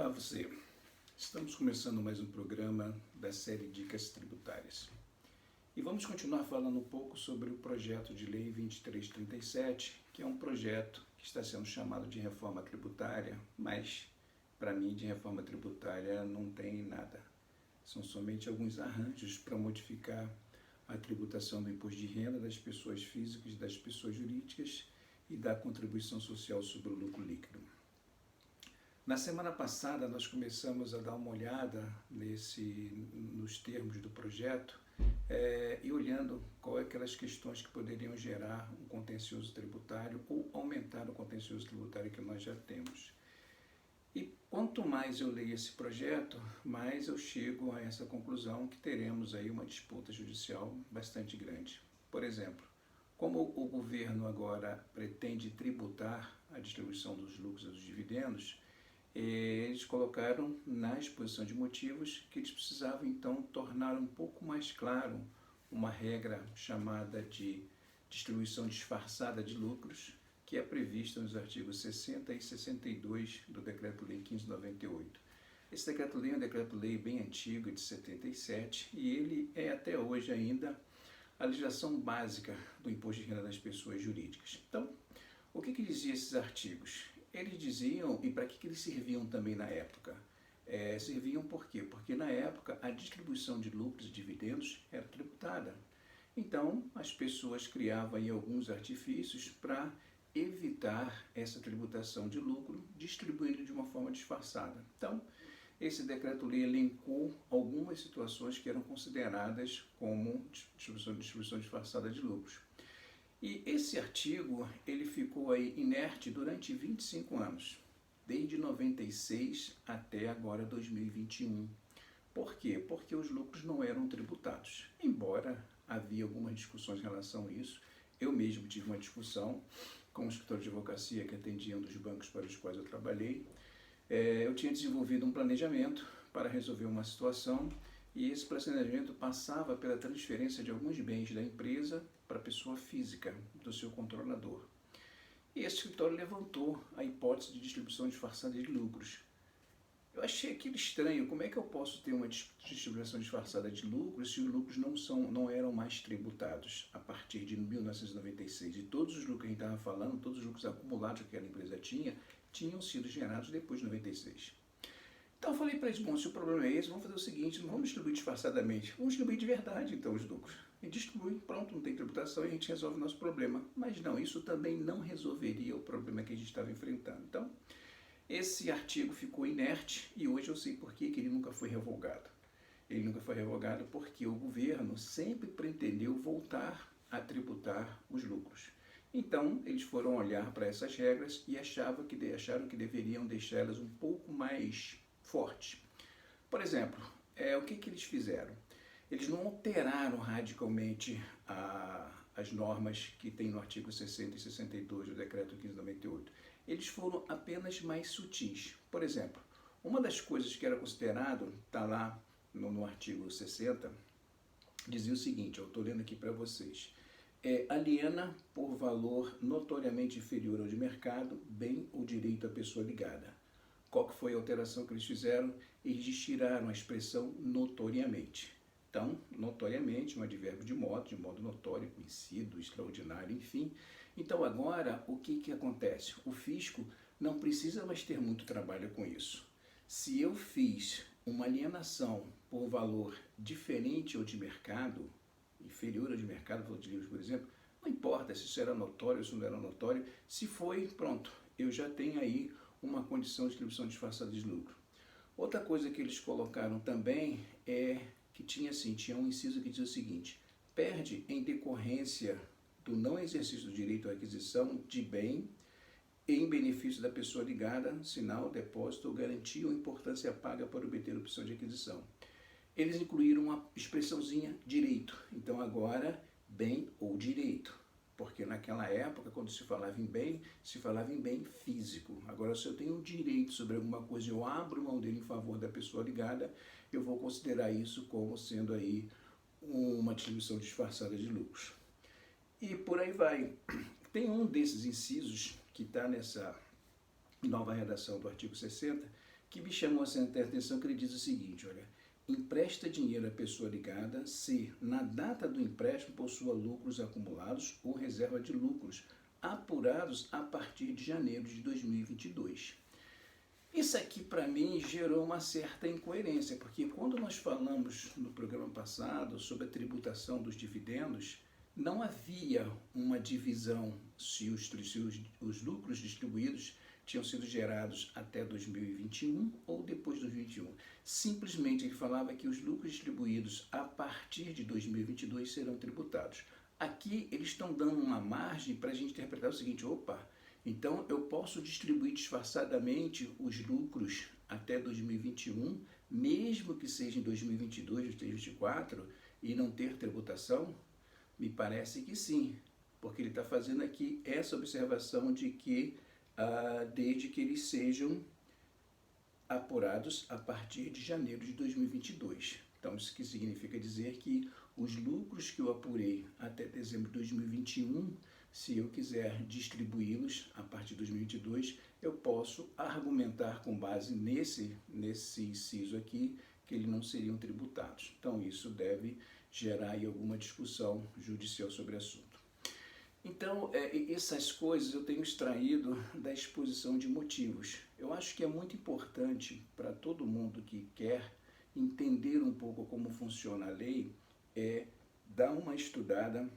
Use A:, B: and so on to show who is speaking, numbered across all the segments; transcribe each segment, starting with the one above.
A: Olá você, estamos começando mais um programa da série Dicas Tributárias e vamos continuar falando um pouco sobre o projeto de lei 2337, que é um projeto que está sendo chamado de reforma tributária, mas para mim de reforma tributária não tem nada, são somente alguns arranjos para modificar a tributação do imposto de renda das pessoas físicas e das pessoas jurídicas e da contribuição social sobre o lucro líquido. Na semana passada nós começamos a dar uma olhada nos termos do projeto e olhando quais aquelas questões que poderiam gerar um contencioso tributário ou aumentar o contencioso tributário que nós já temos. E quanto mais eu leio esse projeto, mais eu chego a essa conclusão que teremos aí uma disputa judicial bastante grande. Por exemplo, como o governo agora pretende tributar a distribuição dos lucros e dos dividendos, eles colocaram na exposição de motivos que eles precisavam então tornar um pouco mais claro uma regra chamada de distribuição disfarçada de lucros, que é prevista nos artigos 60 e 62 do Decreto-Lei 1598. Esse Decreto-Lei é um Decreto-Lei bem antigo, de 77, e ele é até hoje ainda a legislação básica do imposto de renda das pessoas jurídicas. Então, o que diziam esses artigos? Eles diziam, e para que eles serviam também na época? Serviam por quê? Porque na época a distribuição de lucros e dividendos era tributada. Então as pessoas criavam aí alguns artifícios para evitar essa tributação de lucro, distribuindo de uma forma disfarçada. Então esse decreto-lei elencou algumas situações que eram consideradas como distribuição disfarçada de lucros. E esse artigo, ele ficou aí inerte durante 25 anos, desde 96 até agora 2021. Por quê? Porque os lucros não eram tributados. Embora havia algumas discussões em relação a isso, eu mesmo tive uma discussão com o escritório de advocacia que atendia um dos bancos para os quais eu trabalhei. Eu tinha desenvolvido um planejamento para resolver uma situação e esse planejamento passava pela transferência de alguns bens da empresa para a pessoa física, do seu controlador. E esse escritório levantou a hipótese de distribuição disfarçada de lucros. Eu achei aquilo estranho, como é que eu posso ter uma distribuição disfarçada de lucros se os lucros não eram mais tributados a partir de 1996? E todos os lucros que a gente estava falando, todos os lucros acumulados que aquela empresa tinham sido gerados depois de 96. Então eu falei para eles, bom, se o problema é esse, vamos fazer o seguinte, não vamos distribuir disfarçadamente, vamos distribuir de verdade então os lucros. E distribui, pronto, não tem tributação e a gente resolve o nosso problema. Mas não, isso também não resolveria o problema que a gente estava enfrentando. Então, esse artigo ficou inerte e hoje eu sei por que ele nunca foi revogado. Ele nunca foi revogado porque o governo sempre pretendeu voltar a tributar os lucros. Então, eles foram olhar para essas regras e acharam que deveriam deixá-las um pouco mais fortes. Por exemplo, o que eles fizeram? Eles não alteraram radicalmente as normas que tem no artigo 60 e 62 do Decreto 1598. Eles foram apenas mais sutis. Por exemplo, uma das coisas que era considerado, está lá no artigo 60, dizia o seguinte, eu estou lendo aqui para vocês, aliena por valor notoriamente inferior ao de mercado, bem ou direito à pessoa ligada. Qual que foi a alteração que eles fizeram? Eles tiraram a expressão notoriamente. Então, notoriamente, um advérbio de modo notório, conhecido, extraordinário, enfim. Então, agora, o que acontece? O fisco não precisa mais ter muito trabalho com isso. Se eu fiz uma alienação por valor diferente ao de mercado, inferior ao de mercado, valor de livros, por exemplo, não importa se isso era notório ou se não era notório, se foi, pronto, eu já tenho aí uma condição de distribuição disfarçada de lucro. Outra coisa que eles colocaram também que tinha um inciso que diz o seguinte, perde em decorrência do não exercício do direito à aquisição de bem em benefício da pessoa ligada, sinal, depósito ou garantia ou importância paga para obter opção de aquisição. Eles incluíram uma expressãozinha direito, então agora bem ou direito, porque naquela época, quando se falava em bem físico. Agora, se eu tenho um direito sobre alguma coisa, eu abro mão dele em favor da pessoa ligada, eu vou considerar isso como sendo aí uma distribuição disfarçada de lucros. E por aí vai. Tem um desses incisos que está nessa nova redação do artigo 60, que me chamou a atenção, que ele diz o seguinte, olha, empresta dinheiro à pessoa ligada se, na data do empréstimo, possua lucros acumulados ou reserva de lucros apurados a partir de janeiro de 2022. Isso aqui, para mim, gerou uma certa incoerência, porque quando nós falamos no programa passado sobre a tributação dos dividendos, não havia uma divisão se os lucros distribuídos tinham sido gerados até 2021 ou depois de 2021. Simplesmente ele falava que os lucros distribuídos a partir de 2022 serão tributados. Aqui eles estão dando uma margem para a gente interpretar o seguinte, opa, então eu posso distribuir disfarçadamente os lucros até 2021, mesmo que seja em 2022, 2024, e não ter tributação? Me parece que sim, porque ele está fazendo aqui essa observação de que desde que eles sejam apurados a partir de janeiro de 2022. Então, isso que significa dizer que os lucros que eu apurei até dezembro de 2021, se eu quiser distribuí-los a partir de 2022, eu posso argumentar com base nesse inciso aqui que eles não seriam tributados. Então, isso deve gerar aí alguma discussão judicial sobre o assunto. Então, essas coisas eu tenho extraído da exposição de motivos. Eu acho que é muito importante para todo mundo que quer entender um pouco como funciona a lei, dar uma estudada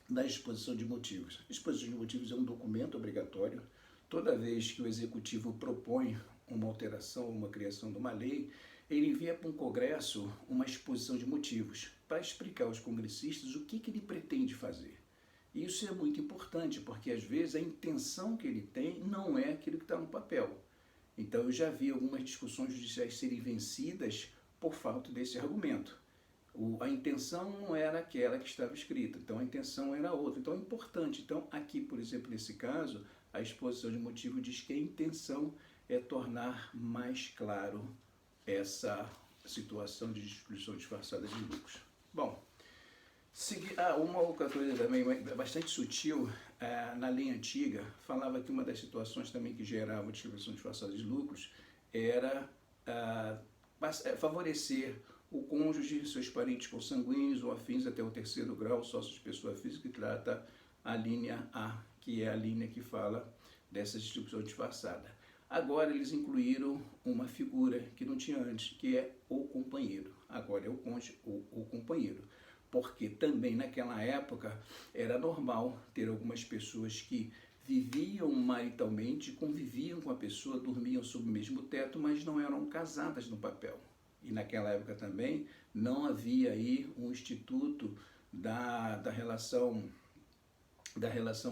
A: na exposição de motivos. A exposição de motivos é um documento obrigatório. Toda vez que o executivo propõe uma alteração ou uma criação de uma lei, ele envia para um congresso uma exposição de motivos para explicar aos congressistas o que ele pretende fazer. Isso é muito importante, porque às vezes a intenção que ele tem não é aquilo que está no papel. Então eu já vi algumas discussões judiciais serem vencidas por falta desse argumento. A intenção não era aquela que estava escrita, então a intenção era outra. Então é importante. Então aqui, por exemplo, nesse caso, a exposição de motivo diz que a intenção é tornar mais claro essa situação de distribuição disfarçada de lucros. Bom, uma outra coisa também bastante sutil, na lei antiga, falava que uma das situações também que gerava distribuição disfarçada de lucros era favorecer o cônjuge, seus parentes consanguíneos ou afins até o terceiro grau, sócios de pessoa física, que trata a linha A, que é a linha que fala dessa distribuição disfarçada. Agora eles incluíram uma figura que não tinha antes, que é o companheiro. Agora é o cônjuge ou o companheiro. Porque também naquela época era normal ter algumas pessoas que viviam maritalmente, conviviam com a pessoa, dormiam sob o mesmo teto, mas não eram casadas no papel. E naquela época também não havia aí um instituto da relação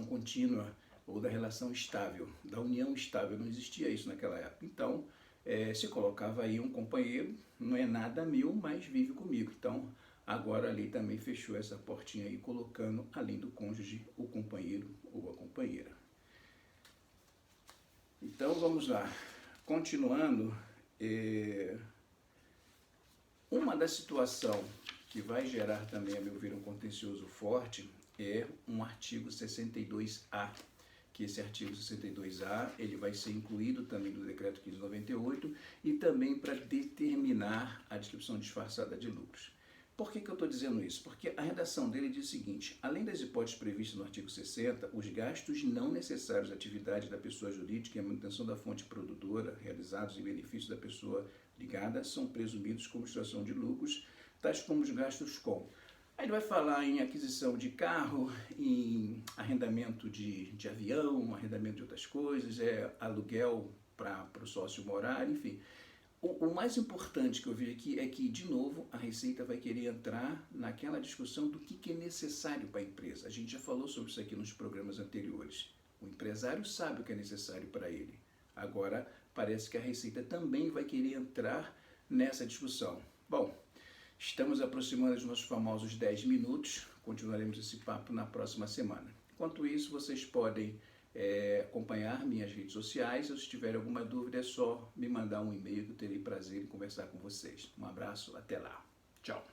A: contínua ou da relação estável, da união estável. Não existia isso naquela época. Então, se colocava aí um companheiro, não é nada meu, mas vive comigo. Então, agora a lei também fechou essa portinha aí, colocando, além do cônjuge, o companheiro ou a companheira. Então, vamos lá. Continuando, uma das situações que vai gerar também, a meu ver, um contencioso forte é um artigo 62A, que esse artigo 62A ele vai ser incluído também no decreto 1598 e também para determinar a distribuição disfarçada de lucros. Por que eu estou dizendo isso? Porque a redação dele diz o seguinte: além das hipóteses previstas no artigo 60, os gastos não necessários à atividade da pessoa jurídica e a manutenção da fonte produtora realizados em benefício da pessoa ligada são presumidos como extração de lucros, tais como os gastos com. Aí ele vai falar em aquisição de carro, em arrendamento de avião, arrendamento de outras coisas, aluguel para o sócio morar, enfim. O mais importante que eu vi aqui é que, de novo, a Receita vai querer entrar naquela discussão do que é necessário para a empresa. A gente já falou sobre isso aqui nos programas anteriores. O empresário sabe o que é necessário para ele. Agora, parece que a Receita também vai querer entrar nessa discussão. Bom, estamos aproximando dos nossos famosos 10 minutos. Continuaremos esse papo na próxima semana. Enquanto isso, vocês podem acompanhar minhas redes sociais. Se tiver alguma dúvida, é só me mandar um e-mail que eu terei prazer em conversar com vocês. Um abraço, até lá. Tchau.